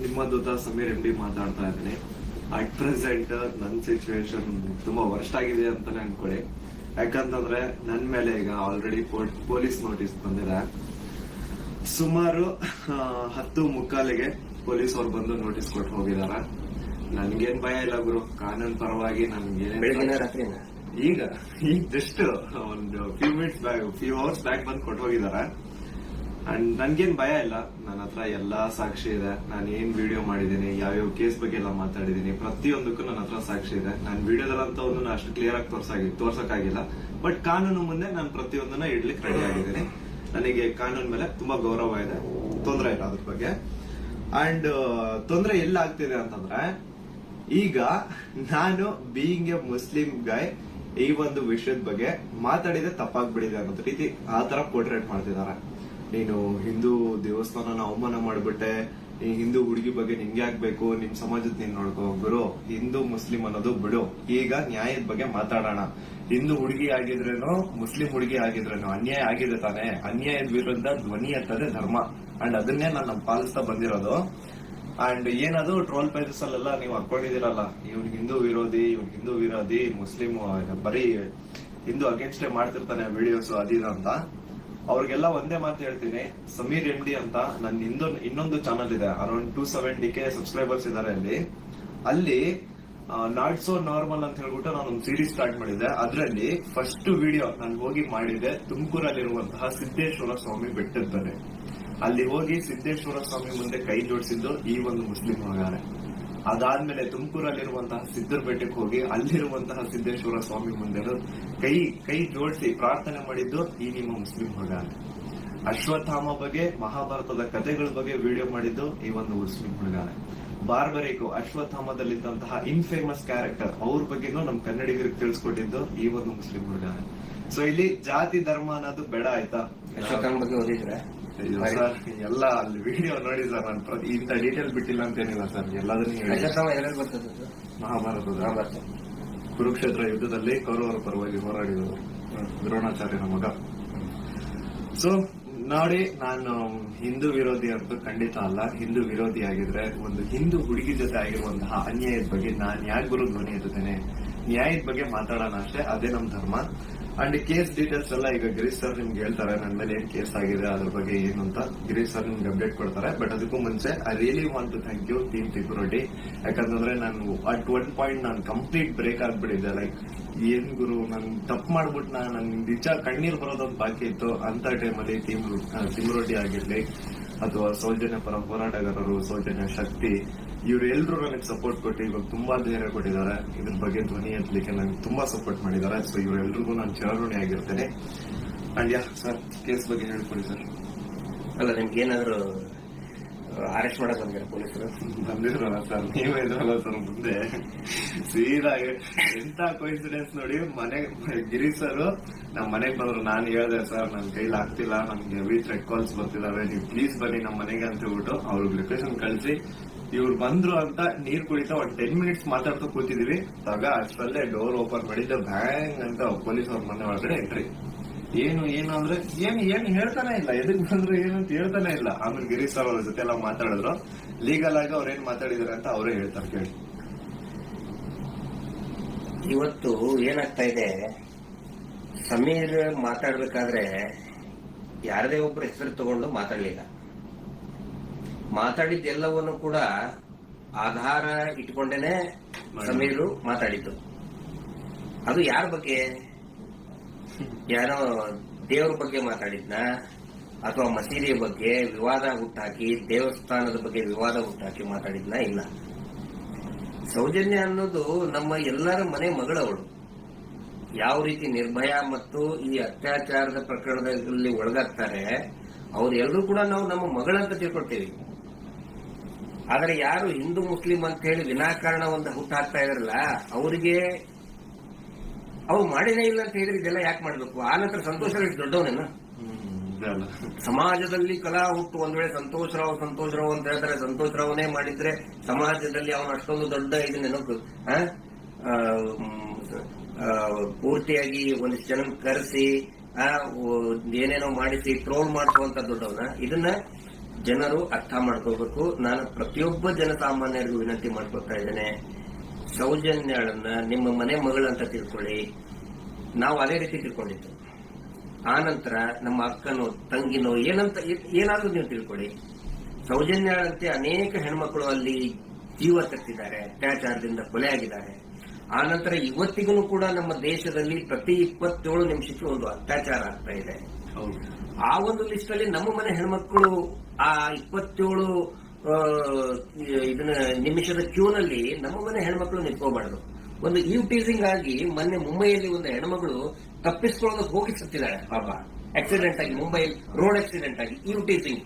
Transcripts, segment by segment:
ನಿಮ್ಮ ದೂತ Sameer M D ಮಾತಾಡ್ತಾ ಇದ್ದೀನಿ. ಅಟ್ ಪ್ರೆಸೆಂಟ್ ನನ್ನ ಸಿಚುವೇಶನ್ ತುಂಬಾ ವರ್ಸ್ಟ್ ಆಗಿದೆ ಅಂತಾನೆ ಅನ್ಕೊಳ್ಳಿ. ಯಾಕಂತಂದ್ರೆ ನನ್ ಮೇಲೆ ಈಗ ಆಲ್ರೆಡಿ ಪೊಲೀಸ್ ನೋಟಿಸ್ ಬಂದಿದೆ. ಸುಮಾರು 10:45ಗೆ ಪೊಲೀಸ್ ಅವ್ರು ಬಂದು ನೋಟಿಸ್ ಕೊಟ್ಟು ಹೋಗಿದಾರ. ನನ್ಗೇನ್ ಭಯ ಇಲ್ಲ ಗುರು, ಕಾನೂನ್ ಪರವಾಗಿ ನನ್ಗೇನ್ ಈಗ ಜಸ್ಟ್ ಒಂದು ಫ್ಯೂ ಅವರ್ಸ್ ಬ್ಯಾಕ್ ಬಂದು ಕೊಟ್ಟು ಹೋಗಿದಾರ. ಅಂಡ್ ನನ್ಗೇನ್ ಭಯ ಇಲ್ಲ. ನನ್ನ ಹತ್ರ ಎಲ್ಲಾ ಸಾಕ್ಷಿ ಇದೆ. ನಾನು ಏನ್ ವಿಡಿಯೋ ಮಾಡಿದೀನಿ, ಯಾವ್ಯಾವ ಕೇಸ್ ಬಗ್ಗೆ ಎಲ್ಲ ಮಾತಾಡಿದೀನಿ, ಪ್ರತಿಯೊಂದಕ್ಕೂ ನನ್ನ ಹತ್ರ ಸಾಕ್ಷಿ ಇದೆ. ನಾನು ವಿಡಿಯೋದಲ್ಲಂತವನ್ನ ಅಷ್ಟು ಕ್ಲಿಯರ್ ಆಗಿ ತೋರ್ಸಕ್ಕಾಗಿಲ್ಲ, ಬಟ್ ಕಾನೂನು ಮುಂದೆ ನಾನು ಪ್ರತಿಯೊಂದನ್ನ ಇಡ್ಲಿಕ್ಕೆ ರೆಡಿ ಆಗಿದ್ದೀನಿ. ನನಗೆ ಕಾನೂನು ಮೇಲೆ ತುಂಬಾ ಗೌರವ ಇದೆ, ತೊಂದರೆ ಇಲ್ಲ ಅದ್ರ ಬಗ್ಗೆ. ಅಂಡ್ ತೊಂದರೆ ಎಲ್ಲ ಆಗ್ತಿದೆ ಅಂತಂದ್ರೆ, ಈಗ ನಾನು ಬೀಯಿಂಗ್ ಎ ಮುಸ್ಲಿಂ ಗಾಯ್ ಈ ಒಂದು ವಿಷಯದ ಬಗ್ಗೆ ಮಾತಾಡಿದ್ರೆ ತಪ್ಪಾಗ್ಬಿಡಿದೆ ಅನ್ನೋ ರೀತಿ ಆ ತರ ಪೋರ್ಟ್ರೇಟ್ ಮಾಡ್ತಿದ್ದಾರೆ. ನೀನು ಹಿಂದೂ ದೇವಸ್ಥಾನನ ಅವಮಾನ ಮಾಡ್ಬಿಟ್ಟೆ, ಈ ಹಿಂದೂ ಹುಡುಗಿ ಬಗ್ಗೆ ನಿಂಗೆ ಆಗ್ಬೇಕು, ನಿಮ್ ಸಮಾಜದ ನೀನ್ ನೋಡ್ಕೋ. ಗುರು, ಹಿಂದೂ ಮುಸ್ಲಿಂ ಅನ್ನೋದು ಬಿಡು, ಈಗ ನ್ಯಾಯದ ಬಗ್ಗೆ ಮಾತಾಡೋಣ. ಹಿಂದೂ ಹುಡುಗಿ ಆಗಿದ್ರೇನು ಮುಸ್ಲಿಂ ಹುಡುಗಿ ಆಗಿದ್ರೇನು ಅನ್ಯಾಯ ಆಗಿದೆ ತಾನೆ. ಅನ್ಯಾಯದ ವಿರುದ್ಧ ಧ್ವನಿ ಎತ್ತದೇ ಧರ್ಮ. ಅಂಡ್ ಅದನ್ನೇ ನಾನು ಪಾಲಿಸ್ತಾ ಬಂದಿರೋದು. ಅಂಡ್ ಏನದು ಟ್ರೋಲ್ ಪೇಜಸ್ ಅಲ್ಲೆಲ್ಲ ನೀವು ಹಾಕೊಂಡಿದಿರಲ್ಲ, ಇವ್ನ್ ಹಿಂದೂ ವಿರೋಧಿ ಮುಸ್ಲಿಂ ಬರೀ ಹಿಂದೂ ಅಗೇನ್ಸ್ಟ್ ಮಾಡ್ತಿರ್ತಾನೆ ವಿಡಿಯೋಸ್ ಅದಿದ ಅಂತ. ಅವ್ರಿಗೆಲ್ಲ ಒಂದೇ ಮಾತು ಹೇಳ್ತೀನಿ, ಸಮೀರ್ ಎಂ ಡಿ ಅಂತ ನನ್ನ ಇನ್ನೊಂದು ಚಾನಲ್ ಇದೆ, ಅರೌಂಡ್ 270K ಸಬ್ಸ್ಕ್ರೈಬರ್ಸ್ ಇದಾರೆ. ಅಲ್ಲಿ ನಾಟ್ ಸೋ ನಾರ್ಮಲ್ ಅಂತ ಹೇಳ್ಬಿಟ್ಟು ನಾನು ಒಂದು ಸೀರೀಸ್ ಸ್ಟಾರ್ಟ್ ಮಾಡಿದ್ದೆ. ಅದರಲ್ಲಿ ಫಸ್ಟ್ ವಿಡಿಯೋ ನಾನು ಹೋಗಿ ಮಾಡಿದ್ದೆ ತುಮಕೂರಲ್ಲಿರುವಂತಹ ಸಿದ್ದೇಶ್ವರ ಸ್ವಾಮಿ ಬೆಟ್ಟದ ಅಲ್ಲಿ ಹೋಗಿ ಸಿದ್ದೇಶ್ವರ ಸ್ವಾಮಿ ಮುಂದೆ ಕೈ ಜೋಡಿಸಿದ್ದು ಈ ಒಂದು ಮುಸ್ಲಿಂ ಹುಡುಗಾರೆ. ಅದಾದ್ಮೇಲೆ ತುಮಕೂರಲ್ಲಿರುವಂತಹ ಸಿದ್ದರ ಬೆಟ್ಟಕ್ಕೆ ಹೋಗಿ ಅಲ್ಲಿರುವಂತಹ ಸಿದ್ದೇಶ್ವರ ಸ್ವಾಮಿ ಮುಂದೆ ಕೈ ಜೋಡಿಸಿ ಪ್ರಾರ್ಥನೆ ಮಾಡಿದ್ದು ಈ ನಿಮ್ಮ ಮುಸ್ಲಿಂ ಹುಡುಗಾರೆ. ಅಶ್ವತ್ಥಾಮ ಬಗ್ಗೆ, ಮಹಾಭಾರತದ ಕಥೆಗಳ ಬಗ್ಗೆ ವಿಡಿಯೋ ಮಾಡಿದ್ದು ಈ ಒಂದು ಮುಸ್ಲಿಂ ಹುಡುಗಾರೆ. ಬಾರ್ಬರಿಕು ಅಶ್ವತ್ಥಾಮದಲ್ಲಿದ್ದಂತಹ ಇನ್ಫೇಮಸ್ ಕ್ಯಾರೆಕ್ಟರ್ ಅವ್ರ ಬಗ್ಗೆನೂ ನಮ್ ಕನ್ನಡಿಗರಿಗೆ ತಿಳಿಸ್ಕೊಟ್ಟಿದ್ದು ಈ ಒಂದು ಮುಸ್ಲಿಂ ಹುಡುಗಾರೆ. ಸೊ ಇಲ್ಲಿ ಜಾತಿ ಧರ್ಮ ಅನ್ನೋದು ಬೇಡ, ಆಯ್ತಾ? ಅಶ್ವತ್ಥಾಮ ಬಗ್ಗೆ ಓದಿದ್ರೆ ಸರ್ ಎಲ್ಲ ಅಲ್ಲಿ ವಿಡಿಯೋ ನೋಡಿ ಸರ್. ನಾನು ಇಂತ ಡೀಟೇಲ್ ಬಿಟ್ಟಿಲ್ಲ ಅಂತೇನಿಲ್ಲ ಸರ್, ಎಲ್ಲದನ್ನೂ ಮಹಾಭಾರತದ ಕುರುಕ್ಷೇತ್ರ ಯುದ್ಧದಲ್ಲಿ ಕೌರವರ ಪರವಾಗಿ ಹೋರಾಡಿದರು ದ್ರೋಣಾಚಾರ್ಯನ ಮಗ. ಸೊ ನೋಡಿ, ನಾನು ಹಿಂದೂ ವಿರೋಧಿ ಅಂತೂ ಖಂಡಿತ ಅಲ್ಲ. ಹಿಂದೂ ವಿರೋಧಿ ಆಗಿದ್ರೆ ಒಂದು ಹಿಂದೂ ಹುಡುಗಿ ಜೊತೆ ಆಗಿರುವಂತಹ ಅನ್ಯಾಯದ ಬಗ್ಗೆ ನಾನು ಯಾಕೆ ಗುರು ಧ್ವನಿ ಎತ್ತುತ್ತೇನೆ? ನ್ಯಾಯದ ಬಗ್ಗೆ ಮಾತಾಡೋಣ ಅಷ್ಟೇ, ಅದೇ ನಮ್ ಧರ್ಮ. ಅಂಡ್ ಕೇಸ್ ಡೀಟೇಲ್ಸ್ ಎಲ್ಲ ಈಗ ಗಿರೀಶ್ ಸರ್ ನಿಮ್ಗೆ ಹೇಳ್ತಾರೆ, ನನ್ನ ಮೇಲೆ ಏನ್ ಕೇಸ್ ಆಗಿದೆ ಅದ್ರ ಬಗ್ಗೆ ಏನು ಅಂತ ಗಿರೀಶ್ ಸರ್ ನಿಮ್ಗೆ ಅಪ್ಡೇಟ್ ಕೊಡ್ತಾರೆ. ಬಟ್ ಅದಕ್ಕೂ ಮುಂಚೆ I really want to thank you team ತಿಪುರೊಡ್ಡಿ. ಯಾಕಂತಂದ್ರೆ ನಾನು ಅಟ್ ಒನ್ ಪಾಯಿಂಟ್ ನಾನು ಕಂಪ್ಲೀಟ್ ಬ್ರೇಕ್ ಆಗ್ಬಿಟ್ಟಿದ್ದೆ. ಲೈಕ್ ಏನ್ ಗುರು, ನಾನು ತಪ್ಪು ಮಾಡ್ಬಿಟ್ಟು ನನ್ ನಿಜ ಕಣ್ಣೀರ್ ಬರೋದೊಂದು ಬಾಕಿ ಇತ್ತು. ಅಂತ ಟೈಮಲ್ಲಿ ತಿಮುರೊಡ್ಡಿ ಆಗಿರ್ಲಿ ಅಥವಾ ಸೌಜನ್ಯ ಪರ ಹೋರಾಟಗಾರರು, ಸೌಜನ್ಯ ಶಕ್ತಿ, ಇವರೆಲ್ಲರೂ ನನಗೆ ಸಪೋರ್ಟ್ ಕೊಟ್ಟು ಇವಾಗ ತುಂಬಾ ಧೈರ್ಯ ಕೊಟ್ಟಿದ್ದಾರೆ. ಇದ್ರ ಬಗ್ಗೆ ಧ್ವನಿ ಎತ್ತಲಿಕ್ಕೆ ನನಗೆ ತುಂಬಾ ಸಪೋರ್ಟ್ ಮಾಡಿದ್ದಾರೆ. ಸೊ ಇವರೆಲ್ರಿಗೂ ನಾನು ಚಿರಋಣಿ ಆಗಿರ್ತೇನೆ. ಅಂಡ್ ಯಾ ಸರ್, ಕೇಸ್ ಬಗ್ಗೆ ಹೇಳ್ಕೊಡಿ ಸರ್. ಅಲ್ಲ, ನಿಮ್ಗೆ ಏನಾದ್ರು ಅರೆಸ್ಟ್ ಮಾಡಕ್ ಬಂದಿರ ಪೊಲೀಸರು? ಬಂದಿದ್ರಲ್ಲ ಸರ್, ನೀವೇ ಇದ್ರಲ್ಲ ಸರ್ ಮುಂದೆ. ಸೀದಾ ಎಂತ ಕೋಇನ್ಸಿಡೆನ್ಸ್ ನೋಡಿ, ಗಿರೀಶ್ ಸರ್ ನಮ್ ಮನೆಗೆ ಬಂದ್ರು. ನಾನು ಹೇಳ್ದೆ, ಸರ್ ನನ್ ಕೈಲಿ ಆಗ್ತಿಲ್ಲ, ನಮ್ಗೆ ಹೆವಿ ಥ್ರೆಡ್ ಕಾಲ್ಸ್ ಬರ್ತಿದಾವೆ, ನೀವು ಪ್ಲೀಸ್ ಬನ್ನಿ ನಮ್ಮ ಮನೆಗೆ ಅಂತ ಹೇಳ್ಬಿಟ್ಟು ಅವ್ರಿಗೆ ಲೊಕೇಶನ್ ಕಳಿಸಿ ಇವ್ರು ಬಂದ್ರು ಅಂತ ನೀರ್ ಕುಡಿತಾ ಒಂದ್ 10 minutes ಮಾತಾಡ್ತಾ ಕೂತಿದೀವಿ. ಅಷ್ಟರಲ್ಲೇ ಡೋರ್ ಓಪನ್ ಮಾಡಿದ್ದೆ, ಬ್ಯಾಂಗ್ ಅಂತ ಪೊಲೀಸ್ ಅವ್ರ ಮನೆ ಒಳಗಡೆ ಎಂಟ್ರಿ. ಏನು ಅಂದ್ರೆ ಏನು ಹೇಳ್ತಾನೆ ಇಲ್ಲ, ಎದಕ್ ಬಂದ್ರು ಏನು ಅಂತ ಹೇಳ್ತಾನೆ ಇಲ್ಲ. ಆಮೇಲೆ ಗಿರೀಶ್ ಸರ್ ಅವ್ರ ಜೊತೆ ಎಲ್ಲ ಮಾತಾಡಿದ್ರು. ಲೀಗಲ್ ಆಗಿ ಅವ್ರೇನ್ ಮಾತಾಡಿದಾರೆ ಅಂತ ಅವರೇ ಹೇಳ್ತಾರೆ, ಕೇಳಿ. ಇವತ್ತು ಏನಾಗ್ತಾ ಇದೆ, ಸಮೀರ್ ಮಾತಾಡ್ಬೇಕಾದ್ರೆ ಯಾರದೇ ಒಬ್ರು ಹೆಸರು ತಗೊಂಡು ಮಾತಾಡ್ಲಿಲ್ಲ. ಮಾತಾಡಿದ್ದೆಲ್ಲವನ್ನು ಕೂಡ ಆಧಾರ ಇಟ್ಕೊಂಡೇನೆ ಸಮೀರು ಮಾತಾಡಿದ್ದು. ಅದು ಯಾರ ಬಗ್ಗೆ? ಯಾರೋ ದೇವ್ರ ಬಗ್ಗೆ ಮಾತಾಡಿದ್ನ, ಅಥವಾ ಮಸೀದಿಯ ಬಗ್ಗೆ ವಿವಾದ ಹುಟ್ಟಾಕಿ, ದೇವಸ್ಥಾನದ ಬಗ್ಗೆ ವಿವಾದ ಹುಟ್ಟಾಕಿ ಮಾತಾಡಿದ್ನ? ಇಲ್ಲ. ಸೌಜನ್ಯ ಅನ್ನೋದು ನಮ್ಮ ಎಲ್ಲರ ಮನೆ ಮಗಳವಳು. ಯಾವ ರೀತಿ ನಿರ್ಭಯ ಮತ್ತು ಈ ಅತ್ಯಾಚಾರದ ಪ್ರಕರಣದಲ್ಲಿ ಒಳಗಾಗ್ತಾರೆ, ಅವ್ರೆಲ್ಲರೂ ಕೂಡ ನಾವು ನಮ್ಮ ಮಗಳಂತ ತಿಳ್ಕೊಳ್ತೀವಿ. ಆದ್ರೆ ಯಾರು ಹಿಂದೂ ಮುಸ್ಲಿಂ ಅಂತ ಹೇಳಿ ವಿನಾಕಾರಣ ಒಂದು ಹುಟ್ಟಾಕ್ತಾ ಇದಾರಲ್ಲ, ಅವರಿಗೆ ಅವ್ರು ಮಾಡಿನೇ ಇಲ್ಲ ಅಂತ ಹೇಳಿದ್ರೆ ಇದೆಲ್ಲ ಯಾಕೆ ಮಾಡ್ಬೇಕು? ಆ ನಂತರ ಸಂತೋಷ ದೊಡ್ಡವನೇನ? ಸಮಾಜದಲ್ಲಿ ಕಲಾ ಹುಟ್ಟು ಒಂದ್ ವೇಳೆ ಸಂತೋಷ್ ರಾವ್ ಅಂತ ಹೇಳ್ತಾರೆ, ಸಂತೋಷ್ ರಾವ್ನೇ ಮಾಡಿದ್ರೆ ಸಮಾಜದಲ್ಲಿ ಅವನು ಅಷ್ಟೊಂದು ದೊಡ್ಡ ಇದನ್ನೇನೋ ಪೂರ್ತಿಯಾಗಿ ಒಂದಿಷ್ಟು ಜನ ಕರೆಸಿ ಏನೇನೋ ಮಾಡಿಸಿ ಟ್ರೋಲ್ ಮಾಡಿಸುವಂತ ದೊಡ್ಡವನ. ಇದನ್ನ ಜನರು ಅರ್ಥ ಮಾಡ್ಕೋಬೇಕು. ನಾನು ಪ್ರತಿಯೊಬ್ಬ ಜನಸಾಮಾನ್ಯರಿಗೂ ವಿನಂತಿ ಮಾಡ್ಕೊತಾ ಇದ್ದೇನೆ, ಸೌಜನ್ಯಳನ್ನ ನಿಮ್ಮ ಮನೆ ಮಗಳಂತ ತಿಳ್ಕೊಳ್ಳಿ. ನಾವು ಅದೇ ರೀತಿ ತಿಳ್ಕೊಂಡಿದ್ದು. ಆ ನಂತರ ನಮ್ಮ ಅಕ್ಕನೋ ತಂಗಿನೋ ಏನಾದ್ರೂ ನೀವು ತಿಳ್ಕೊಳ್ಳಿ. ಸೌಜನ್ಯಳಂತೆ ಅನೇಕ ಹೆಣ್ಮಕ್ಳು ಅಲ್ಲಿ ಜೀವ ತೆತ್ತಿದ್ದಾರೆ, ಅತ್ಯಾಚಾರದಿಂದ ಕೊಲೆ ಆಗಿದ್ದಾರೆ. ಆ ನಂತರ ಇವತ್ತಿಗೂ ಕೂಡ ನಮ್ಮ ದೇಶದಲ್ಲಿ ಪ್ರತಿ 27 ನಿಮಿಷಕ್ಕೆ ಒಂದು ಅತ್ಯಾಚಾರ ಆಗ್ತಾ ಇದೆ. ಆ ಒಂದು ಲಿಸ್ಟ್ ಅಲ್ಲಿ ನಮ್ಮ ಮನೆ ಹೆಣ್ಮಕ್ಳು ಆ 27 ಇದನ್ನ ನಿಮಿಷದ ಕ್ಯೂನಲ್ಲಿ ನಮ್ಮ ಮನೆ ಹೆಣ್ಮಕ್ಳು ನಿಂತ್ಕೋಬಾರ್ದು. ಒಂದು ಟೀಸಿಂಗ್ ಆಗಿ ಮೊನ್ನೆ ಮುಂಬೈಯಲ್ಲಿ ಒಂದು ಹೆಣ್ಮಗಳು ತಪ್ಪಿಸ್ಕೊಳ್ಳೋದಕ್ಕೆ ಹೋಗಿ ಸತ್ತಿದ್ದಾರೆ ಪಾಪ, ಆಕ್ಸಿಡೆಂಟ್ ಆಗಿ, ಮುಂಬೈ ರೋಡ್ ಆಕ್ಸಿಡೆಂಟ್ ಆಗಿ. ಟೀಸಿಂಗ್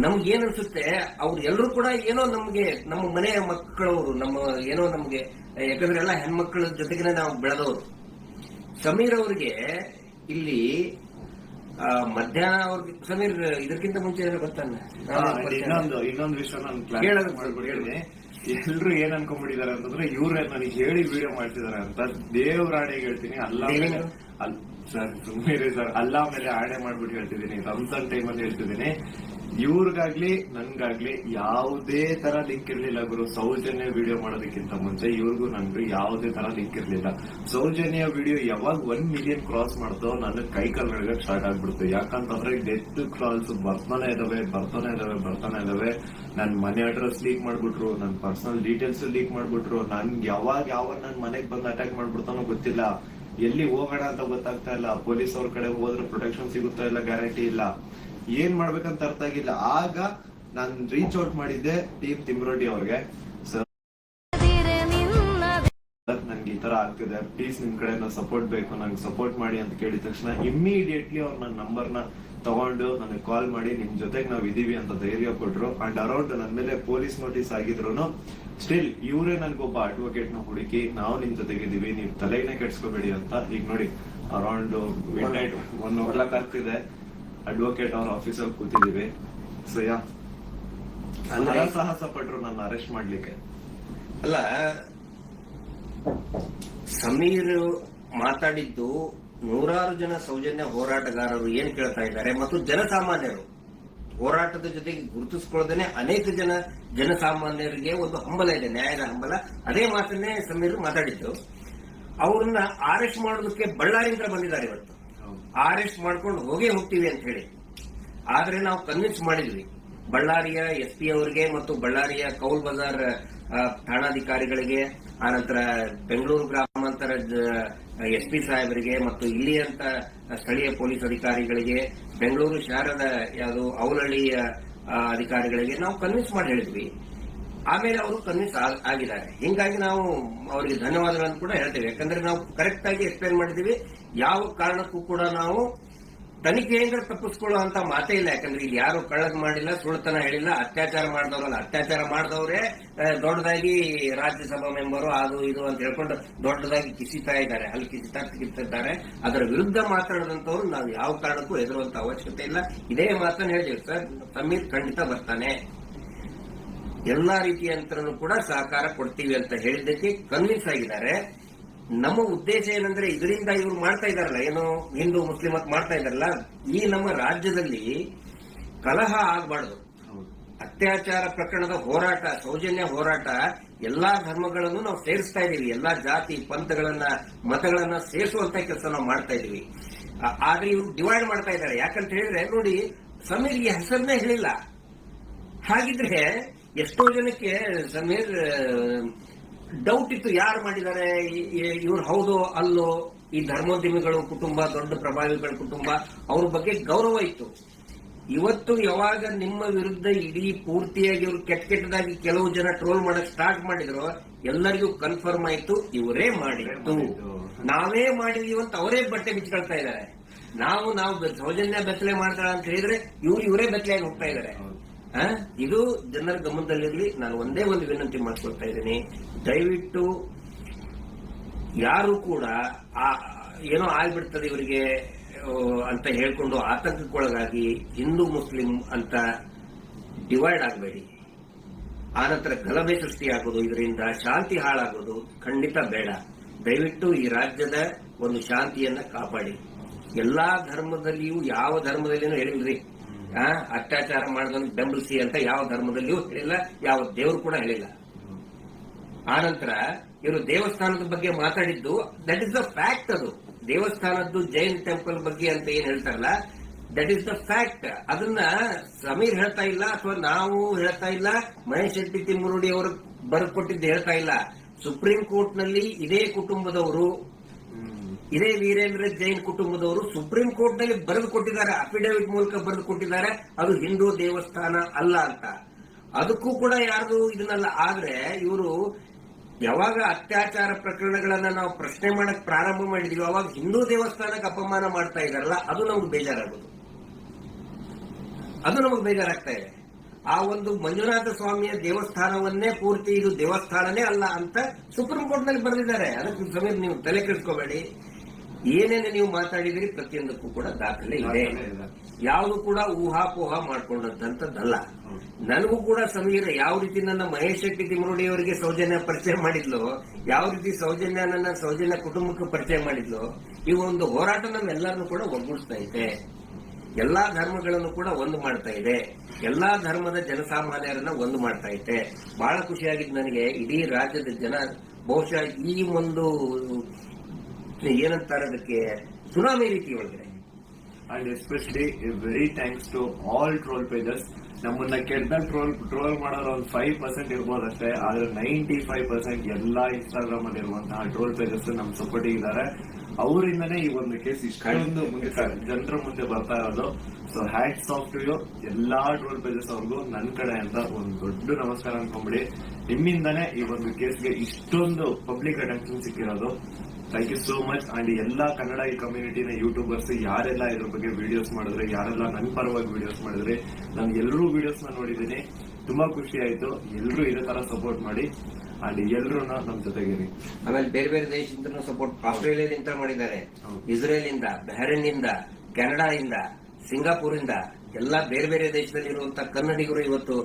ನಮ್ಗೆ ಏನ್ ಅನ್ಸುತ್ತೆ, ಅವ್ರು ಎಲ್ಲರೂ ಕೂಡ ಏನೋ ನಮ್ಗೆ ನಮ್ಮ ಮನೆಯ ಮಕ್ಕಳವರು, ನಮ್ಮ ಏನೋ ನಮ್ಗೆ, ಯಾಕಂದ್ರೆ ಎಲ್ಲ ಹೆಣ್ಮಕ್ಳ ಜೊತೆಗೆ ನಾವು ಬೆಳೆದವರು. ಸಮೀರ್ ಅವ್ರಿಗೆ ಇಲ್ಲಿ ಮಧ್ಯಾಹ್ನ ಅವ್ರಿಗೆ, ಸಮೀರ್ ಇದಕ್ಕಿಂತ ಮುಂಚೆ ಗೊತ್ತಾನ ಇನ್ನೊಂದು ವಿಷಯ ನಾನು ಮಾಡ್ಬಿಟ್ಟಿದ್ದೀನಿ. ಎಲ್ರು ಏನ್ ಅನ್ಕೊಂಡ್ಬಿಟ್ಟಿದ್ದಾರೆ ಅಂತಂದ್ರೆ ಇವ್ರೆ ನನಗೆ ಹೇಳಿ ವಿಡಿಯೋ ಮಾಡ್ತಿದಾರೆ ಅಂತ. ದೇವ್ರ ಆಣೆಗೆ ಹೇಳ್ತೀನಿ, ಸರ್ ಸುಮ್ಮನೆ ಸರ್, ಅಲ್ಲಾ ಮೇಲೆ ಆಣೆ ಮಾಡ್ಬಿಟ್ಟು ಹೇಳ್ತಿದ್ದೀನಿ, ರಂಜಾನ್ ಟೈಮಲ್ಲಿ ಹೇಳ್ತಿದ್ದೀನಿ. ಇವ್ರಿಗಾಗ್ಲಿ ನನ್ಗಾಗ್ಲಿ ಯಾವುದೇ ತರ ಲಿಂಕ್ ಇರ್ಲಿಲ್ಲ ಗುರು. ಸೌಜನ್ಯ ವಿಡಿಯೋ ಮಾಡೋದಕ್ಕಿಂತ ಮುಂಚೆ ಇವ್ರಿಗೂ ನನ್ಗೂ ಯಾವುದೇ ತರ ಲಿಂಕ್ ಇರ್ಲಿಲ್ಲ. ಸೌಜನ್ಯ ವಿಡಿಯೋ ಯಾವಾಗ 1 ಮಿಲಿಯನ್ ಕ್ರಾಸ್ ಮಾಡ್ತೋ ನನ್ನ ಕೈ ಕಾಲು ನಡ್ಗಕ್ ಸ್ಟಾರ್ಟ್ ಆಗ್ಬಿಡ್ತು. ಯಾಕಂತಂದ್ರೆ ಡೆತ್ ಕಾಲ್ಸ್ ಬರ್ತಾನೆ ಇದಾವೆ. ನನ್ ಮನೆ ಅಡ್ರೆಸ್ ಲೀಕ್ ಮಾಡ್ಬಿಟ್ರು, ನನ್ ಪರ್ಸನಲ್ ಡೀಟೇಲ್ಸ್ ಲೀಕ್ ಮಾಡ್ಬಿಟ್ರು. ನನ್ಗೆ ಯಾವಾಗ ನನ್ ಮನೆಗ್ ಬಂದು ಅಟ್ಯಾಕ್ ಮಾಡ್ಬಿಡ್ತಾನೋ ಗೊತ್ತಿಲ್ಲ. ಎಲ್ಲಿ ಹೋಗೋಣ ಅಂತ ಗೊತ್ತಾಗ್ತಾ ಇಲ್ಲ. ಪೊಲೀಸ್ ಅವ್ರ ಕಡೆ ಹೋದ್ರೆ ಪ್ರೊಟೆಕ್ಷನ್ ಸಿಗುತ್ತಾ ಇಲ್ಲ, ಗ್ಯಾರಂಟಿ ಇಲ್ಲ. ಏನ್ ಮಾಡ್ಬೇಕಂತ ಅರ್ಥ ಆಗಿಲ್ಲ. ಆಗ ನಾನು ರೀಚ್ ಔಟ್ ಮಾಡಿದ್ದೆ ಟೀಮ್ ತಿಮ್ರೋಡಿ ಅವ್ರಿಗೆ. ಸರ್ ನನ್ಗೆ ಈ ತರ ಆಗ್ತಿದೆ, ಪ್ಲೀಸ್ ನಿಮ್ ಕಡೆ ಸಪೋರ್ಟ್ ಬೇಕು, ನಂಗೆ ಸಪೋರ್ಟ್ ಮಾಡಿ ಅಂತ ಕೇಳಿದ ತಕ್ಷಣ ಇಮ್ಮಿಡಿಯೇಟ್ಲಿ ಅವ್ರು ನನ್ನ ನಂಬರ್ನ ತಗೊಂಡು ನನಗೆ ಕಾಲ್ ಮಾಡಿ ನಿಮ್ ಜೊತೆಗೆ ನಾವ್ ಇದೀವಿ ಅಂತ ಧೈರ್ಯ ಕೊಟ್ರು. ಅಂಡ್ ಅರೌಂಡ್ ನನ್ ಮೇಲೆ ಪೊಲೀಸ್ ನೋಟಿಸ್ ಆಗಿದ್ರು ಸ್ಟಿಲ್ ಇವರೇ ನನ್ಗೊಬ್ಬ ಅಡ್ವೊಕೇಟ್ ನ ಹುಡುಕಿ ನಾವು ನಿಮ್ ಜೊತೆಗಿದೀವಿ, ನೀವ್ ತಲೆನೇ ಕೆಡ್ಸ್ಕೋಬೇಡಿ ಅಂತ. ಈಗ ನೋಡಿ ಅರೌಂಡ್ ಮಿಡ್ ನೈಟ್ 1 ಆಗ್ತಿದೆ, ಅಡ್ವೊಕೇಟ್ ಅವ್ರ ಆಫೀಸಲ್ಲಿ ಕೂತಿದೀವಿ. ಸೊ ಸಾಹಸ ಪಟ್ರು ನನ್ನ ಅರೆಸ್ಟ್ ಮಾಡ್ಲಿಕ್ಕೆ. ಅಲ್ಲ, ಸಮೀರ್ ಮಾತಾಡಿದ್ದು ನೂರಾರು ಜನ ಸೌಜನ್ಯ ಹೋರಾಟಗಾರರು ಏನ್ ಕೇಳ್ತಾ ಇದ್ದಾರೆ ಮತ್ತು ಜನಸಾಮಾನ್ಯರು ಹೋರಾಟದ ಜೊತೆಗೆ ಗುರುತಿಸ್ಕೊಳ್ಳೋದೇನೆ ಅನೇಕ ಜನಸಾಮಾನ್ಯರಿಗೆ ಒಂದು ಹಂಬಲ ಇದೆ, ನ್ಯಾಯದ ಹಂಬಲ. ಅದೇ ಮಾತನ್ನೇ ಸಮೀರ್ ಮಾತಾಡಿದ್ದು. ಅವ್ರನ್ನ ಅರೆಸ್ಟ್ ಮಾಡೋದಕ್ಕೆ ಬಳ್ಳಾರಿಯಿಂದ ಬಂದಿದ್ದಾರೆ ಇವತ್ತು. ಅರೆಸ್ಟ್ ಮಾಡ್ಕೊಂಡು ಹೋಗ್ತೀವಿ ಅಂತ ಹೇಳಿ. ಆದ್ರೆ ನಾವು ಕನ್ವಿನ್ಸ್ ಮಾಡಿದ್ವಿ ಬಳ್ಳಾರಿಯ SP ಅವರಿಗೆ ಮತ್ತು ಬಳ್ಳಾರಿಯ ಕೌಲ್ ಬಜಾರ್ ಠಾಣಾಧಿಕಾರಿಗಳಿಗೆ, ಆನಂತರ ಬೆಂಗಳೂರು ಗ್ರಾಮಾಂತರ SP ಸಾಹೇಬರಿಗೆ ಮತ್ತು ಇಲ್ಲಿಯಂತ ಸ್ಥಳೀಯ ಪೊಲೀಸ್ ಅಧಿಕಾರಿಗಳಿಗೆ, ಬೆಂಗಳೂರು ಶಾರದ ಯಾವುದು ಅವಲಹಳ್ಳಿಯ ಅಧಿಕಾರಿಗಳಿಗೆ ನಾವು ಕನ್ವಿನ್ಸ್ ಮಾಡಿ ಹೇಳಿದ್ವಿ. ಆಮೇಲೆ ಅವರು ಕನ್ವಿನ್ಸ್ ಆಗಿದ್ದಾರೆ. ಹಿಂಗಾಗಿ ನಾವು ಅವರಿಗೆ ಧನ್ಯವಾದಗಳನ್ನು ಕೂಡ ಹೇಳ್ತೇವೆ. ಯಾಕಂದ್ರೆ ನಾವು ಕರೆಕ್ಟ್ ಆಗಿ ಎಕ್ಸ್ಪ್ಲೇನ್ ಮಾಡಿದೀವಿ. ಯಾವ ಕಾರಣಕ್ಕೂ ಕೂಡ ನಾವು ತನಿಖೆಯಿಂದ ತಪ್ಪಿಸ್ಕೊಳ್ಳುವಂತ ಮಾತೇ ಇಲ್ಲ. ಯಾಕಂದ್ರೆ ಇಲ್ಲಿ ಯಾರು ಕಳ್ಳದ್ ಮಾಡಿಲ್ಲ, ಸುಳ್ತನ ಹೇಳಿಲ್ಲ, ಅತ್ಯಾಚಾರ ಮಾಡಿದವರಲ್ಲ. ಅತ್ಯಾಚಾರ ಮಾಡಿದವರೇ ದೊಡ್ಡದಾಗಿ ರಾಜ್ಯಸಭಾ ಮೆಂಬರು ಅದು ಇದು ಅಂತ ಹೇಳ್ಕೊಂಡು ದೊಡ್ಡದಾಗಿ ಕಿಸಿತಾ ಇದ್ದಾರೆ, ಅಲ್ಲಿ ಕಿಸಿತಿದ್ದಾರೆ. ಅದರ ವಿರುದ್ಧ ಮಾತಾಡಿದಂತವ್ರು ನಾವು ಯಾವ ಕಾರಣಕ್ಕೂ ಎದುರುವಂತ ಅವಶ್ಯಕತೆ ಇಲ್ಲ. ಇದೇ ಮಾತನ್ನು ಹೇಳಿದ್ವಿ ಸರ್, ಸಮೀರ್ ಖಂಡಿತ ಬರ್ತಾನೆ, ಎಲ್ಲಾ ರೀತಿಯಂತರೂ ಕೂಡ ಸಹಕಾರ ಕೊಡ್ತೀವಿ ಅಂತ ಹೇಳಿದ್ದಕ್ಕೆ ಕನ್ವಿನ್ಸ್ ಆಗಿದ್ದಾರೆ. ನಮ್ಮ ಉದ್ದೇಶ ಏನಂದ್ರೆ, ಇದರಿಂದ ಇವರು ಮಾಡ್ತಾ ಇದಾರಲ್ಲ, ಏನು ಹಿಂದೂ ಮುಸ್ಲಿಂ ಅಂತ ಮಾಡ್ತಾ ಇದಾರಲ್ಲ, ಈ ನಮ್ಮ ರಾಜ್ಯದಲ್ಲಿ ಕಲಹ ಆಗಬಾರ್ದು. ಅತ್ಯಾಚಾರ ಪ್ರಕರಣದ ಹೋರಾಟ, ಸೌಜನ್ಯ ಹೋರಾಟ, ಎಲ್ಲಾ ಧರ್ಮಗಳನ್ನು ನಾವು ಸೇರಿಸ್ತಾ ಇದೀವಿ. ಎಲ್ಲಾ ಜಾತಿ ಪಂಥಗಳನ್ನ ಮತಗಳನ್ನ ಸೇರಿಸುವಂತ ಕೆಲಸ ನಾವು ಮಾಡ್ತಾ ಇದೀವಿ. ಆದ್ರೆ ಇವರು ಡಿವೈಡ್ ಮಾಡ್ತಾ ಇದ್ದಾರೆ. ಯಾಕಂತ ಹೇಳಿದ್ರೆ ನೋಡಿ, ಸಮೀರ್ಗೆ ಹೆಸರನ್ನೇ ಹೇಳಿಲ್ಲ. ಹಾಗಿದ್ರೆ ಎಷ್ಟೋ ಜನಕ್ಕೆ ಸಮೀರ್ ಡೌಟ್ ಇತ್ತು, ಯಾರು ಮಾಡಿದ್ದಾರೆ, ಇವ್ರು ಹೌದೋ ಅಲ್ಲೋ. ಈ ಧರ್ಮೋದ್ಯಮಿಗಳು ಕುಟುಂಬ, ದೊಡ್ಡ ಪ್ರಭಾವಿಗಳ ಕುಟುಂಬ, ಅವ್ರ ಬಗ್ಗೆ ಗೌರವ ಇತ್ತು. ಇವತ್ತು ಯಾವಾಗ ನಿಮ್ಮ ವಿರುದ್ಧ ಇಡೀ ಪೂರ್ತಿಯಾಗಿ ಇವರು ಕೆಟ್ಟದಾಗಿ ಕೆಲವು ಜನ ಟ್ರೋಲ್ ಮಾಡಕ್ ಸ್ಟಾರ್ಟ್ ಮಾಡಿದ್ರು, ಎಲ್ಲರಿಗೂ ಕನ್ಫರ್ಮ್ ಆಯ್ತು ಇವರೇ ಮಾಡಿದ್ದು, ನಾವೇ ಮಾಡಿದೀವಿ ಅಂತ ಅವರೇ ಬಟ್ಟೆ ಬಿಚ್ಕೊಳ್ತಾ ಇದ್ದಾರೆ. ನಾವು ಸೌಜನ್ಯ ಬೆತ್ತಲೆ ಮಾಡ್ತಾರ ಅಂತ ಹೇಳಿದ್ರೆ ಇವರೇ ಬೆತ್ತಲೆಯಾಗಿ ಹೋಗ್ತಾ ಇದ್ದಾರೆ. ಇದು ಜನರ ಗಮನದಲ್ಲಿರಲಿ. ನಾನು ಒಂದೇ ಒಂದು ವಿನಂತಿ ಮಾಡ್ಕೊಳ್ತಾ ಇದ್ದೀನಿ, ದಯವಿಟ್ಟು ಯಾರು ಕೂಡ ಏನೋ ಆಗ್ಬಿಡ್ತದೆ ಇವರಿಗೆ ಅಂತ ಹೇಳ್ಕೊಂಡು ಆತಂಕಕ್ಕೊಳಗಾಗಿ ಹಿಂದೂ ಮುಸ್ಲಿಂ ಅಂತ ಡಿವೈಡ್ ಆಗಬೇಡಿ. ಆನಂತರ ಗಲಭೆ ಸೃಷ್ಟಿಯಾಗೋದು, ಇದರಿಂದ ಶಾಂತಿ ಹಾಳಾಗೋದು ಖಂಡಿತ ಬೇಡ. ದಯವಿಟ್ಟು ಈ ರಾಜ್ಯದ ಒಂದು ಶಾಂತಿಯನ್ನ ಕಾಪಾಡಿ. ಎಲ್ಲಾ ಧರ್ಮದಲ್ಲಿಯೂ, ಯಾವ ಧರ್ಮದಲ್ಲಿಯೂ ಹೇಳಿಲ್ರಿ, ಅತ್ಯಾಚಾರ ಮಾಡೋದನ್ನು ಬೆಂಬಲಿಸಿ ಅಂತ ಯಾವ ಧರ್ಮದಲ್ಲಿಯೂ ಹೇಳಿಲ್ಲ, ಯಾವ ದೇವರು ಕೂಡ ಹೇಳಿಲ್ಲ. ಆನಂತರ ಇವರು ದೇವಸ್ಥಾನದ ಬಗ್ಗೆ ಮಾತಾಡಿದ್ದು ದಟ್ ಇಸ್ ದ ಫ್ಯಾಕ್ಟ್. ಅದು ದೇವಸ್ಥಾನದ್ದು ಜೈನ್ ಟೆಂಪಲ್ ಬಗ್ಗೆ ಅಂತ ಏನ್ ಹೇಳ್ತಾರಲ್ಲ, ದಟ್ ಇಸ್ ದ ಫ್ಯಾಕ್ಟ್. ಅದನ್ನ ಸಮೀರ್ ಹೇಳ್ತಾ ಇಲ್ಲ, ಅಥವಾ ನಾವು ಹೇಳ್ತಾ ಇಲ್ಲ, ಮಹೇಶ್ ಶೆಟ್ಟಿ ತಿಮ್ಮರುಡಿ ಅವರು ಬರ್ಕೊಟ್ಟಿದ್ದು ಹೇಳ್ತಾ ಇಲ್ಲ. ಸುಪ್ರೀಂ ಕೋರ್ಟ್ ನಲ್ಲಿ ಇದೇ ಕುಟುಂಬದವರು, ಇದೇ ವೀರೇಂದ್ರ ಜೈನ್ ಕುಟುಂಬದವರು ಸುಪ್ರೀಂ ಕೋರ್ಟ್ ನಲ್ಲಿ ಬರೆದು ಕೊಟ್ಟಿದ್ದಾರೆ, ಅಫಿಡವಿಟ್ ಮೂಲಕ ಬರೆದು ಕೊಟ್ಟಿದ್ದಾರೆ, ಅದು ಹಿಂದೂ ದೇವಸ್ಥಾನ ಅಲ್ಲ ಅಂತ. ಅದಕ್ಕೂ ಕೂಡ ಯಾರು ಇದನ್ನೆಲ್ಲ ಆದ್ರೆ, ಇವರು ಯಾವಾಗ ಅತ್ಯಾಚಾರ ಪ್ರಕರಣಗಳನ್ನ ನಾವು ಪ್ರಶ್ನೆ ಮಾಡಕ್ ಪ್ರಾರಂಭ ಮಾಡಿದೀವಿ, ಅವಾಗ ಹಿಂದೂ ದೇವಸ್ಥಾನಕ್ಕೆ ಅಪಮಾನ ಮಾಡ್ತಾ ಇದಾರಲ್ಲ, ಅದು ನಮ್ಗೆ ಬೇಜಾರಾಗೋದು, ಅದು ನಮಗೆ ಬೇಜಾರಾಗ್ತಾ ಇದೆ. ಆ ಒಂದು ಮಂಜುನಾಥ ಸ್ವಾಮಿಯ ದೇವಸ್ಥಾನವನ್ನೇ ಪೂರ್ತಿ ಇದು ದೇವಸ್ಥಾನನೇ ಅಲ್ಲ ಅಂತ ಸುಪ್ರೀಂ ಕೋರ್ಟ್ ನಲ್ಲಿ ಬರೆದಿದ್ದಾರೆ. ಅದಕ್ಕೆ ಸಮೀರ್ ನೀವು ತಲೆ ಕೆಡಿಸ್ಕೋಬೇಡಿ, ಏನೇನು ನೀವು ಮಾತಾಡಿದಿರಿ ಪ್ರತಿಯೊಂದಕ್ಕೂ ಕೂಡ ದಾಖಲೆ ಇದೆ, ಯಾವುದು ಕೂಡ ಊಹಾಪೋಹ ಮಾಡ್ಕೊಂಡಂತದ್ದಲ್ಲ. ನನಗೂ ಕೂಡ ಸಮೀರ್ ಯಾವ ರೀತಿ ನನ್ನ ಮಹೇಶ್ ಶೆಟ್ಟಿ ತಿಮ್ಮರುಡಿ ಅವರಿಗೆ ಸೌಜನ್ಯ ಪರಿಚಯ ಮಾಡಿದ್ಲು, ಯಾವ ರೀತಿ ಸೌಜನ್ಯ ಕುಟುಂಬಕ್ಕೆ ಪರಿಚಯ ಮಾಡಿದ್ಲು, ಈ ಒಂದು ಹೋರಾಟ ನಮ್ಮೆಲ್ಲರನ್ನು ಕೂಡ ಒಗ್ಗೂಡಿಸ್ತಾ ಇದೆ, ಎಲ್ಲಾ ಧರ್ಮಗಳನ್ನು ಕೂಡ ಒಂದು ಮಾಡ್ತಾ ಇದೆ, ಎಲ್ಲಾ ಧರ್ಮದ ಜನಸಾಮಾನ್ಯರನ್ನ ಒಂದು ಮಾಡ್ತಾ ಇದೆ. ಬಹಳ ಖುಷಿಯಾಗಿದ್ದು ನನಗೆ, ಇಡೀ ರಾಜ್ಯದ ಜನ ಬಹುಶಃ ಈ ಒಂದು ಏನಂತಾರೆ ಅದಕ್ಕೆ ಸುನಾಮಿ ರೀತಿ ಒಳಗಡೆ. And especially very thanks to all troll pages. ನಮ್ಮನ್ನ ಕೆಟ್ಟದಾಗ ಟ್ರೋಲ್ ಮಾಡೋರು ಒಂದು 5% ಇರ್ಬೋದಷ್ಟೇ, ಆದ್ರೆ 95% ಎಲ್ಲಾ ಇನ್ಸ್ಟಾಗ್ರಾಮ್ ಅಲ್ಲಿ ಇರುವಂತಹ ಟ್ರೋಲ್ ಪೇಜಸ್ ನಮ್ ಸಪೋರ್ಟ್ ಇದ್ದಾರೆ. ಅವರಿಂದನೇ ಈ ಒಂದು ಕೇಸ್ ಇಷ್ಟೊಂದು ಜನರ ಮುಂದೆ ಬರ್ತಾ ಇರೋದು. So hats off to you ಎಲ್ಲಾ ಟ್ರೋಲ್ ಪೇಜಸ್ ಅವ್ರಿಗೂ ನನ್ನ ಕಡೆಯಿಂದ ಒಂದು ದೊಡ್ಡ ನಮಸ್ಕಾರ ಅನ್ಕೊಂಬಿಡಿ. ನಿಮ್ಮಿಂದನೇ ಈ ಒಂದು ಕೇಸ್ಗೆ ಇಷ್ಟೊಂದು ಪಬ್ಲಿಕ್ ಅಟೆನ್ಷನ್ ಸಿಕ್ಕಿರೋದು. Thank you so much. And ಎಲ್ಲಾ ಕನ್ನಡ ಈ ಕಮ್ಯುನಿಟಿನ ಯೂಟ್ಯೂಬರ್ಸ್ ಯಾರೆಲ್ಲ ಇದ್ರ ಬಗ್ಗೆ ವಿಡಿಯೋಸ್ ಮಾಡಿದ್ರೆ, ಯಾರೆಲ್ಲ ನನ್ನ ಪರವಾಗಿ ವಿಡಿಯೋಸ್ ಮಾಡಿದ್ರೆ, ನಾನು ಎಲ್ಲರೂ ವಿಡಿಯೋಸ್ ನ ನೋಡಿದ್ದೀನಿ, ತುಂಬಾ ಖುಷಿ ಆಯ್ತು. ಎಲ್ಲರೂ ಇದೇ ತರ ಸಪೋರ್ಟ್ ಮಾಡಿ ಅಂಡ್ ಎಲ್ಲರೂ ನಮ್ ಜೊತೆಗಿರಿ. ಆಮೇಲೆ ಬೇರೆ ಬೇರೆ ದೇಶದಿಂದ ಸಪೋರ್ಟ್, ಆಸ್ಟ್ರೇಲಿಯಾದಿಂದ ಮಾಡಿದ್ದಾರೆ, ಇಸ್ರೇಲ್ ಇಂದ, ಬಹರೇನ್ ಇಂದ, ಕೆನಡಾ ಇಂದ, ಸಿಂಗಾಪುರ್ ಇಂದ, ಎಲ್ಲಾ ಬೇರೆ ಬೇರೆ ದೇಶದಲ್ಲಿ ಇರುವಂತಹ ಕನ್ನಡಿಗರು ಇವತ್ತು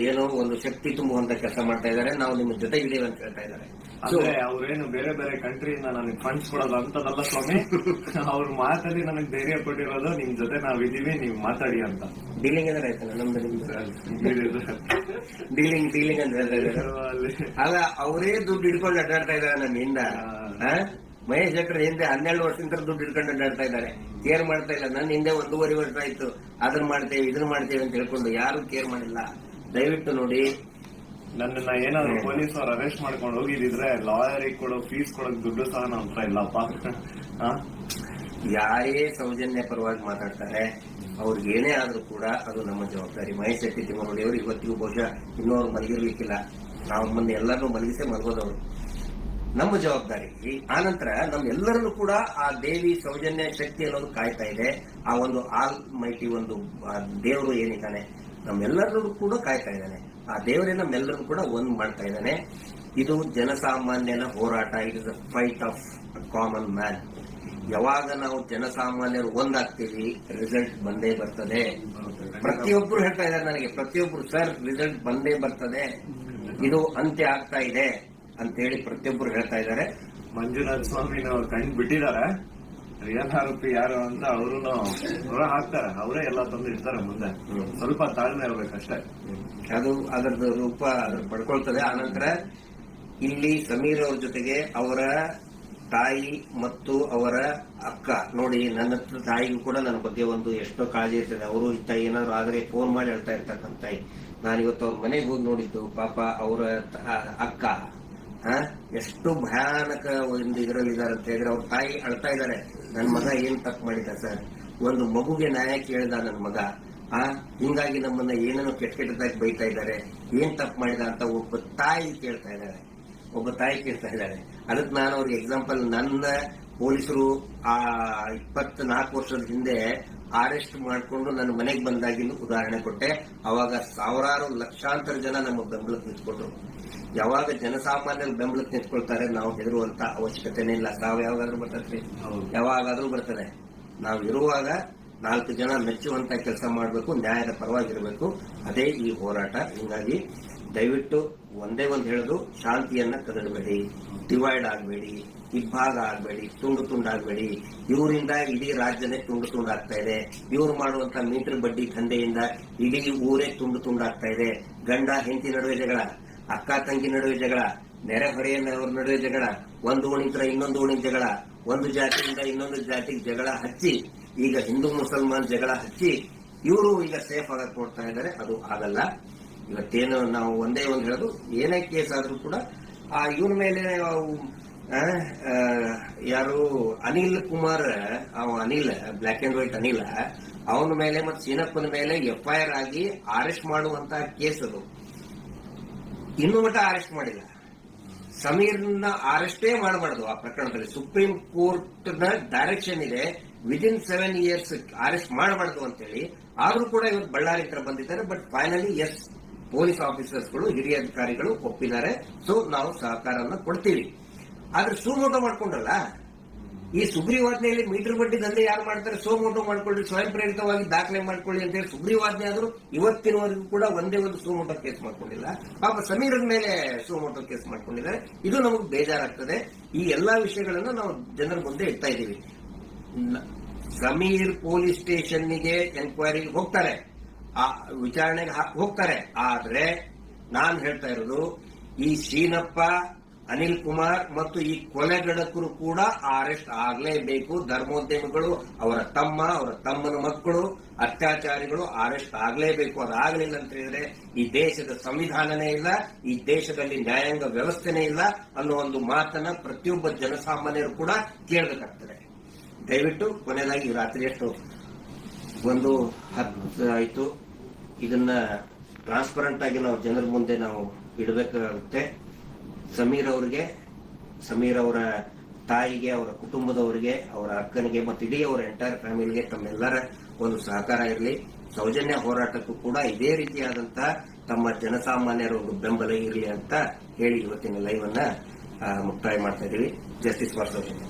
ಏನೋ ಒಂದು ಶಕ್ತಿ ತುಂಬುವಂತ ಕೆಲಸ ಮಾಡ್ತಾ ಇದ್ದಾರೆ. ನಾವು ನಿಮ್ಮ ಜೊತೆಗಿದ್ದೀವಿ ಅಂತ ಹೇಳ್ತಾ ಇದ್ದಾರೆ. ಅಂದ್ರೆ ಅವ್ರೇನು ಬೇರೆ ಬೇರೆ ಕಂಟ್ರಿಯಿಂದ ನನಗೆ ಫಂಡ್ಸ್ ಕೊಡೋದು ಅಂತದಲ್ಲ ಸ್ವಾಮಿ, ಅವ್ರ ಮಾತಲ್ಲಿ ನನಗೆ ಧೈರ್ಯ ಕೊಟ್ಟಿರೋದು ನಿಮ್ ಜೊತೆ ನಾವಿದೀವಿ, ನೀವು ಮಾತಾಡಿ ಅಂತ. ಡೀಲಿಂಗ್ ಅಂದ್ರೆ ಆಯ್ತಲ್ಲ ನಮ್ದು ಡೀಲಿಂಗ್ ಅಂತ ಹೇಳ್ತಾ ಇದ್ದಾರೆ. ಅಲ್ಲ, ಅವರೇ ದುಡ್ಡು ಹಿಡ್ಕೊಂಡು ಅಡ್ಡಾಡ್ತಾ ಇದ್ದಾರೆ ನನ್ನಿಂದ. ಮಹೇಶ್ ಶೆಟ್ಟರ್ ಹಿಂದೆ 12 ವರ್ಷದಿಂದ ದುಡ್ಡು ಹಿಡ್ಕೊಂಡು ಅಡ್ಡಾಡ್ತಾ ಇದ್ದಾರೆ, ಕೇರ್ ಮಾಡ್ತಾ ಇಲ್ಲ. ನನ್ನ ಹಿಂದೆ 1.5 ವರ್ಷ ಆಯ್ತು ಅದನ್ನ ಮಾಡ್ತೇವೆ ಇದನ್ನ ಮಾಡ್ತೇವೆ ಅಂತ ಹೇಳ್ಕೊಂಡು ಯಾರು ಕೇರ್ ಮಾಡಿಲ್ಲ. ದಯವಿಟ್ಟು ನೋಡಿ, ನನ್ನನ್ನ ಏನಾದ್ರು ಪೊಲೀಸ್ ಅವ್ರು ಅರೆಸ್ಟ್ ಮಾಡ್ಕೊಂಡು ಹೋಗಿದ್ರೆ ಲಾಯರಿಗೆ ಕೊಡೋ ಫೀಸ್ ಕೊಡೋಕ್ ದುಡ್ಡು ಸಹ ನಮ್ಮ ಹತ್ರ ಇಲ್ಲಪ್ಪ. ಯಾರೇ ಸೌಜನ್ಯ ಪರವಾಗಿ ಮಾತಾಡ್ತಾರೆ, ಅವ್ರಿಗೆ ಏನೇ ಆದ್ರೂ ಕೂಡ ಅದು ನಮ್ಮ ಜವಾಬ್ದಾರಿ. ಮಹೇಶ್ ಶೆಟ್ಟಿ ತಿಮ್ಮರುಡಿ ಅವರು ಇವತ್ತಿಗೂ ಬಹುಶಃ ಇನ್ನೂ ಅವ್ರು ಮಲಗಿರ್ಲಿಕ್ಕಿಲ್ಲ, ನಾವು ಮಂದಿ ಎಲ್ಲರನ್ನೂ ಮಲಗಿಸೇ ಮಲಗೋದವ್ರು. ನಮ್ಮ ಜವಾಬ್ದಾರಿ. ಆನಂತರ ನಮ್ಮೆಲ್ಲರನ್ನು ಕೂಡ ಆ ದೇವಿ ಸೌಜನ್ಯ ಶಕ್ತಿ ಅನ್ನೋದು ಕಾಯ್ತಾ ಇದೆ. ಆ ಒಂದು ಆಲ್ ಮೈಟಿ ಒಂದು ದೇವರು ಏನಿದ್ದಾನೆ ನಮ್ಮೆಲ್ಲರನ್ನು ಕೂಡ ಕಾಯ್ತಾ ಇದ್ದಾನೆ. ಆ ದೇವರೇ ನಮ್ಮೆಲ್ಲರನ್ನು ಕೂಡ ಒಂದ್ ಮಾಡ್ತಾ ಇದ್ದಾನೆ. ಇದು ಜನಸಾಮಾನ್ಯನ ಹೋರಾಟ. It is a fight of common man. ಯಾವಾಗ ನಾವು ಜನಸಾಮಾನ್ಯರು ಒಂದಾಗ್ತೀವಿ, ರಿಸಲ್ಟ್ ಬಂದೇ ಬರ್ತದೆ. ಪ್ರತಿಯೊಬ್ಬರು ಹೇಳ್ತಾ ಇದ್ದಾರೆ ನನಗೆ, ಪ್ರತಿಯೊಬ್ಬರು ಸರ್ ರಿಸಲ್ಟ್ ಬಂದೇ ಬರ್ತದೆ, ಇದು ಅಂತ್ಯ ಆಗ್ತಾ ಇದೆ ಅಂತ ಹೇಳಿ ಪ್ರತಿಯೊಬ್ಬರು ಹೇಳ್ತಾ ಇದ್ದಾರೆ. ಮಂಜುನಾಥ ಸ್ವಾಮಿನ ಕಂಡು ಬಿಟ್ಟಿದ್ದಾರೆ, ರಿಯಲ್ ಆರೋಪಿ ಯಾರು ಅಂತ ಅವರು ಹೊರ ಹಾಕ್ತಾರೆ, ಅವರೇ ಎಲ್ಲ ತಂದು ಇಡ್ತಾರೆ ಮುಂದೆ. ಸ್ವಲ್ಪ ತಾಳ್ಮೆ ಇರ್ಬೇಕಷ್ಟೇ, ಅದು ಅದರದ ರೂಪ ಅದ್ರ ಪಡ್ಕೊಳ್ತದೆ. ಆನಂತರ ಇಲ್ಲಿ ಸಮೀರ್ ಅವ್ರ ಜೊತೆಗೆ ಅವರ ತಾಯಿ ಮತ್ತು ಅವರ ಅಕ್ಕ ನೋಡಿ, ನನ್ನ ತಾಯಿಗೂ ಕೂಡ ನನ್ನ ಬಗ್ಗೆ ಒಂದು ಎಷ್ಟೋ ಕಾಳಜಿ ಇರ್ತದೆ. ಅವರು ಇತ್ತ ಏನಾದ್ರು ಆದ್ರೆ ಫೋನ್ ಮಾಡಿ ಹೇಳ್ತಾ ಇರ್ತಕ್ಕಂಥ ತಾಯಿ. ನಾನಿವತ್ತು ಅವ್ರ ಮನೆಗೆ ಹೋಗಿ ನೋಡಿದ್ದು, ಪಾಪ ಅವರ ಅಕ್ಕ ಎಷ್ಟು ಭಯಾನಕ ಒಂದು ಇದರಲ್ಲಿದ್ದಾರೆ ಅಂತ ಹೇಳಿದ್ರೆ, ಅವ್ರ ತಾಯಿ ಅಳ್ತಾ ಇದ್ದಾರೆ, ನನ್ನ ಮಗ ಏನ್ ತಪ್ಪು ಮಾಡಿದ ಸರ್, ಒಂದು ಮಗುಗೆ ನ್ಯಾಯ ಕೇಳಿದ ನನ್ನ ಮಗ, ಹಿಂಗಾಗಿ ನಮ್ಮನ್ನ ಏನೇನೋ ಕೆಟ್ಟದಾಗಿ ಬೈತಾ ಇದ್ದಾರೆ, ಏನ್ ತಪ್ಪು ಮಾಡಿದ ಅಂತ ಒಬ್ಬ ತಾಯಿ ಕೇಳ್ತಾ ಇದ್ದಾರೆ. ಅದಕ್ಕೆ ನಾನು ಅವ್ರಿಗೆ ಎಕ್ಸಾಂಪಲ್, ನನ್ನ ಪೊಲೀಸರು ಆ 24 ವರ್ಷದ ಹಿಂದೆ ಅರೆಸ್ಟ್ ಮಾಡಿಕೊಂಡು ನನ್ನ ಮನೆಗೆ ಬಂದಾಗಿಂದು ಉದಾಹರಣೆ ಕೊಟ್ಟೆ. ಅವಾಗ ಸಾವಿರಾರು ಲಕ್ಷಾಂತರ ಜನ ನಮ್ಮ ಬೆಂಬಲಕ್ಕೆ ನಿಂತ್ಕೊಂಡ್ರು. ಯಾವಾಗ ಜನಸಾಮಾನ್ಯರು ಬೆಂಬಲಕ್ಕೆ ನಿಂತ್ಕೊಳ್ತಾರೆ, ನಾವು ಹೆದರುವಂತ ಅವಶ್ಯಕತೆನೇ ಇಲ್ಲ. ಸಾವು ಯಾವಾಗಾದ್ರೂ ಬರ್ತದೆ, ಯಾವಾಗಾದ್ರೂ ಬರ್ತದೆ. ನಾವು ಇರುವಾಗ 4 ಜನ ಮೆಚ್ಚುವಂತ ಕೆಲಸ ಮಾಡಬೇಕು, ನ್ಯಾಯದ ಪರವಾಗಿರಬೇಕು. ಅದೇ ಈ ಹೋರಾಟ. ಹೀಗಾಗಿ ದಯವಿಟ್ಟು ಒಂದೇ ಒಂದು ಹೇಳೋದು, ಶಾಂತಿಯನ್ನ ಕದಡಬೇಡಿ, ಡಿವೈಡ್ ಆಗಬೇಡಿ, ಇಬ್ಬಾಗ ಆಗಬೇಡಿ, ತುಂಡು ತುಂಡಾಗಬೇಡಿ. ಇವರಿಂದ ಇಡೀ ರಾಜ್ಯನೇ ತುಂಡು ತುಂಡಾಗ್ತಾ ಇದೆ. ಇವ್ರು ಮಾಡುವಂತ ಮೀಟರ್ ಬಡ್ಡಿ ದಂಧೆಯಿಂದ ಇಡೀ ಊರೇ ತುಂಡು ತುಂಡಾಗ್ತಾ ಇದೆ. ಗಂಡ ಹೆಂಡತಿ ನಡುವೆ ಜಗಳ, ಅಕ್ಕ ತಂಗಿ ನಡುವೆ ಜಗಳ, ನೆರೆಹೊರೆಯವ್ರ ನಡುವೆ ಜಗಳ, ಒಂದು ಓಣಿಂತರ ಇನ್ನೊಂದು ಓಣಿ ಜಗಳ, ಒಂದು ಜಾತಿಯಿಂದ ಇನ್ನೊಂದು ಜಾತಿಗೆ ಜಗಳ ಹಚ್ಚಿ, ಈಗ ಹಿಂದೂ ಮುಸಲ್ಮಾನ್ ಜಗಳ ಹಚ್ಚಿ ಇವರು ಈಗ ಸೇಫ್ ಆಗಕ್ ನೋಡ್ತಾ ಇದ್ದಾರೆ. ಅದು ಆಗಲ್ಲ. ಇವತ್ತೇನು ನಾವು ಒಂದೇ ಒಂದು ಹೇಳೋದು, ಏನೇ ಕೇಸ್ ಆದ್ರೂ ಕೂಡ ಇವ್ರ ಮೇಲೆ ಯಾರು Anil Kumar, Anil black and white Anil, ಅವನ ಮೇಲೆ ಮತ್ತು ಸೀನಪ್ಪನ ಮೇಲೆ FIR ಆಗಿ ಅರೆಸ್ಟ್ ಮಾಡುವಂತಹ ಕೇಸ್ ಅದು. ಇನ್ನೂ ಮಟ್ಟ ಅರೆಸ್ಟ್ ಮಾಡಿಲ್ಲ. ಸಮೀರ್ನ ಅರೆಸ್ಟೇ ಮಾಡಬಾರ್ದು ಆ ಪ್ರಕರಣದಲ್ಲಿ. ಸುಪ್ರೀಂ ಕೋರ್ಟ್ ನ ಡೈರೆಕ್ಷನ್ ಇದೆ, ವಿದಿನ್ 7 years ಅರೆಸ್ಟ್ ಮಾಡಬಾರ್ದು ಅಂತೇಳಿ. ಆದ್ರೂ ಕೂಡ ಇವತ್ತು ಬಳ್ಳಾರಿ ಹತ್ರ ಬಂದಿದ್ದಾರೆ. ಬಟ್ ಫೈನಲಿ ಎಸ್, ಪೊಲೀಸ್ ಆಫೀಸರ್ಸ್ಗಳು, ಹಿರಿಯ ಅಧಿಕಾರಿಗಳು ಒಪ್ಪಿದ್ದಾರೆ. ಸೊ ನಾವು ಸಹಕಾರವನ್ನು ಕೊಡ್ತೀವಿ. ಆದ್ರೆ ಸುಮೋಟೋ ಮಾಡ್ಕೊಂಡ್ರಲ್ಲ, ಈ ಸುಗ್ರೀವಾಜ್ಞೆಯಲ್ಲಿ ಮೀಟರ್ ಬಡ್ಡಿ ದಂಧೆ ಯಾರು ಮಾಡ್ತಾರೆ, ಸೋಮೋಟೋ ಮಾಡ್ಕೊಳ್ಳಿ, ಸ್ವಯಂ ಪ್ರೇರಿತವಾಗಿ ದಾಖಲೆ ಮಾಡ್ಕೊಳ್ಳಿ ಅಂತ ಹೇಳಿ ಸುಗ್ರೀವಾಜ್ಞೆ ಆದರೂ ಇವತ್ತಿನವರೆಗೂ ಕೂಡ ಒಂದೇ ಒಂದು ಸೋಮೋಟೋ ಕೇಸ್ ಮಾಡ್ಕೊಂಡಿಲ್ಲ. ಪಾಪ ಸಮೀರನ ಮೇಲೆ ಸೋಮೋಟೋ ಕೇಸ್ ಮಾಡ್ಕೊಂಡಿದ್ದಾರೆ. ಇದು ನಮಗೆ ಬೇಜಾರಾಗ್ತದೆ. ಈ ಎಲ್ಲಾ ವಿಷಯಗಳನ್ನು ನಾವು ಜನರ ಮುಂದೆ ಇಡ್ತಾ ಇದ್ದೀವಿ. ಸಮೀರ್ ಪೊಲೀಸ್ ಸ್ಟೇಷನ್ಗೆ ಎನ್ಕ್ವೈರಿಗೆ ಹೋಗ್ತಾರೆ, ಆ ವಿಚಾರಣೆಗೆ ಹೋಗ್ತಾರೆ. ಆದ್ರೆ ನಾನ್ ಹೇಳ್ತಾ ಇರೋದು, ಈ ಶೀನಪ್ಪ, ಅನಿಲ್ ಕುಮಾರ್ ಮತ್ತು ಈ ಕೊಲೆಗಡಕರು ಕೂಡ ಅರೆಸ್ಟ್ ಆಗಲೇಬೇಕು. ಧರ್ಮೋದ್ಯಮಿಗಳು, ಅವರ ತಮ್ಮ, ಅವರ ತಮ್ಮನ ಮಕ್ಕಳು, ಅತ್ಯಾಚಾರಿಗಳು ಅರೆಸ್ಟ್ ಆಗಲೇಬೇಕು. ಅದಾಗಲಿಲ್ಲ ಅಂತ ಹೇಳಿದ್ರೆ ಈ ದೇಶದ ಸಂವಿಧಾನನೇ ಇಲ್ಲ, ಈ ದೇಶದಲ್ಲಿ ನ್ಯಾಯಾಂಗ ವ್ಯವಸ್ಥೆನೇ ಇಲ್ಲ ಅನ್ನೋ ಒಂದು ಮಾತನ್ನ ಪ್ರತಿಯೊಬ್ಬ ಜನಸಾಮಾನ್ಯರು ಕೂಡ ಕೇಳಬೇಕಾಗ್ತದೆ. ದಯವಿಟ್ಟು ಕೊನೆಯದಾಗಿ ರಾತ್ರಿ ಎಷ್ಟು 1:10 ಆಯಿತು. ಇದನ್ನ ಟ್ರಾನ್ಸ್ಪರೆಂಟ್ ಆಗಿ ನಾವು ಜನರ ಮುಂದೆ ನಾವು ಇಡಬೇಕಾಗುತ್ತೆ. ಸಮೀರ್ ಅವರ ತಾಯಿಗೆ, ಅವರ ಕುಟುಂಬದವರಿಗೆ, ಅವರ ಅಕ್ಕನಿಗೆ ಮತ್ತು ಇಡೀ ಅವರ ಎಂಟೈರ್ ಫ್ಯಾಮಿಲಿಗೆ ತಮ್ಮೆಲ್ಲರ ಒಂದು ಸಹಕಾರ ಇರಲಿ. ಸೌಜನ್ಯ ಹೋರಾಟಕ್ಕೂ ಕೂಡ ಇದೇ ರೀತಿಯಾದಂತಹ ತಮ್ಮ ಜನಸಾಮಾನ್ಯರ ಒಂದು ಬೆಂಬಲ ಇರಲಿ ಅಂತ ಹೇಳಿ ಇವತ್ತಿನ ಲೈವ್ ಅನ್ನ ಮುಕ್ತಾಯ ಮಾಡ್ತಾ ಇದ್ದೀವಿ. Justice for Soujanya.